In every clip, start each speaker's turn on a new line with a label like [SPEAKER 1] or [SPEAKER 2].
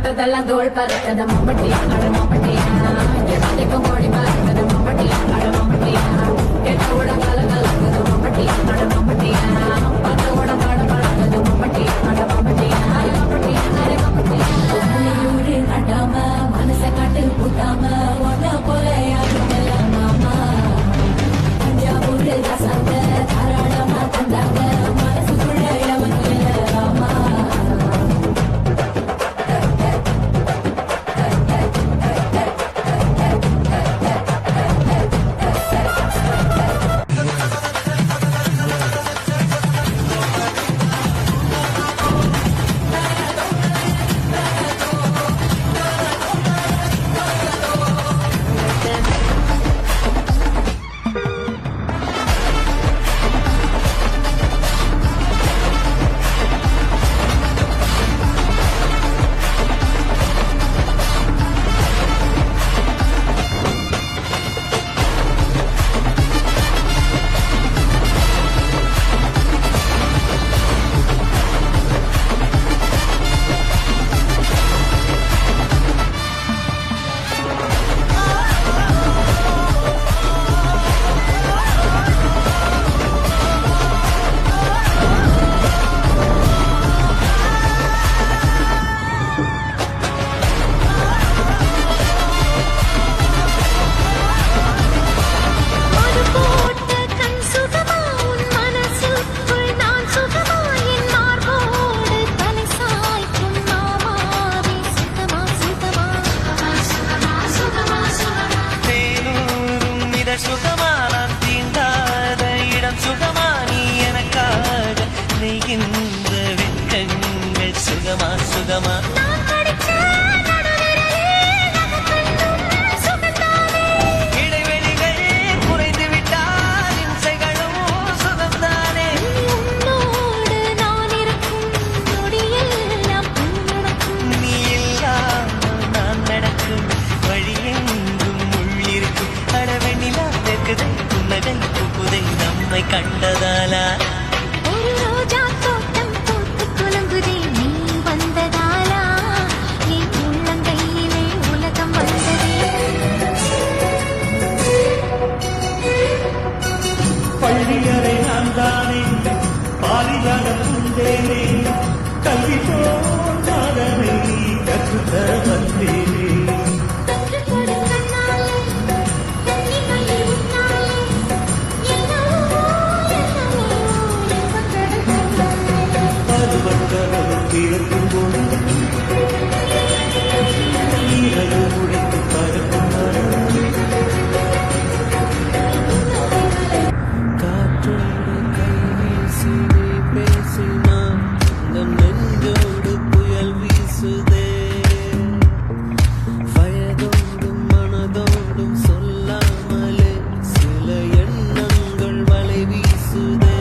[SPEAKER 1] தொட்டதெல்லாம் தோல் பறக்கத மம்பட்டியா அட மம்பட்டியா எதைக்கும் கோடி பறக்கத மம்பட்டியா அட மம்பட்டியா கேட்டோட கால கலக்கத மம்பட்டியா அட மம்பட்டியா பத்தோட பாட பறக்கத மம்பட்டியா அட மம்பட்டியா மம்பட்டியா அட மம்பட்டியா ஊரு கட்டாம மனச காட்டு கூட்டாம ஒன்ன போல யாரும் இல்ல மாமா தஞ்சாவூர் ரசாங்க தாராளமா தந்தாங்க மனசுக்குள்ள எவன் இல்ல ராமா
[SPEAKER 2] சுகமா இடைவெளிகள் குறைந்து விட்டால் இம்சைகளும் சுகம்தானே
[SPEAKER 3] உன்னோடு நான் இருக்கும் நொடியெல்லாம்
[SPEAKER 2] நீ இல்லாமல் நான் நடக்கும் வழியெங்கும் உள்ளிருக்கும் அடவெண்ணிலா வெக்குதை புன்னகை புகுதை நம்மை கண்டதாலா
[SPEAKER 3] ஒரு ரோஜா தோட்டம் பூத்து குலுங்குதே நீ வந்ததாலா என் உள்ளங்கையிலே உலகம் வந்ததே
[SPEAKER 4] பள்ளியறை நான் தானே பாரியாக பூந்தேனே கல்வி போதனை கற்றுத்தர வந்தேனே
[SPEAKER 3] கற்றுக் கொடு கண்ணாலே கண்ணிமையை உன்னாலே என்னவோ
[SPEAKER 4] பருவத்தரவு பிறக்கும் போது நீரகு உடைத்து பறக்கும் காற்றோடு கை வீசுதே பேசுமா நம் நெஞ்சோடு புயல் வீசுதே வயதோடும் மனதோடும் சொல்லாமலே சில எண்ணங்கள் வலை வீசுதே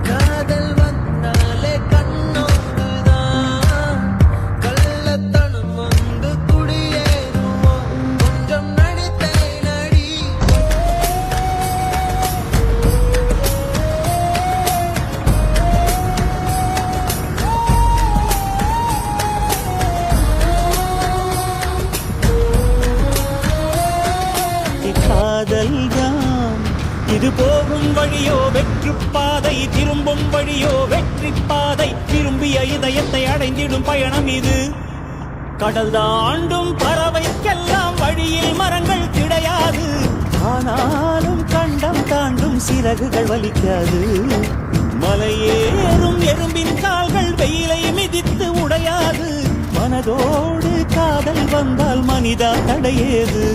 [SPEAKER 4] காதல் வந்தாலே கண்ணோடுதான் கள்ளத்தனம் வந்து குடியேறுமோ கொஞ்சம் நடித்தே நடி காதல்தான் இது போகும் வழியோ வெற்று பாதை திரும்பும் வழியோ வெற்றி பாதை திரும்பிய இதயத்தை அடைந்திடும் பயணம் இது கடல் தாண்டும் பறவைக்கெல்லாம் வழியில் மரங்கள் கிடையாது ஆனாலும் கண்டம் தாண்டும் சிறகுகள் வலிக்காது மலையேறும் எறும்பின் கால்கள் வெயிலை மிதித்து உடையாது மனதோடு காதல் வந்தால் மனிதா தடையேது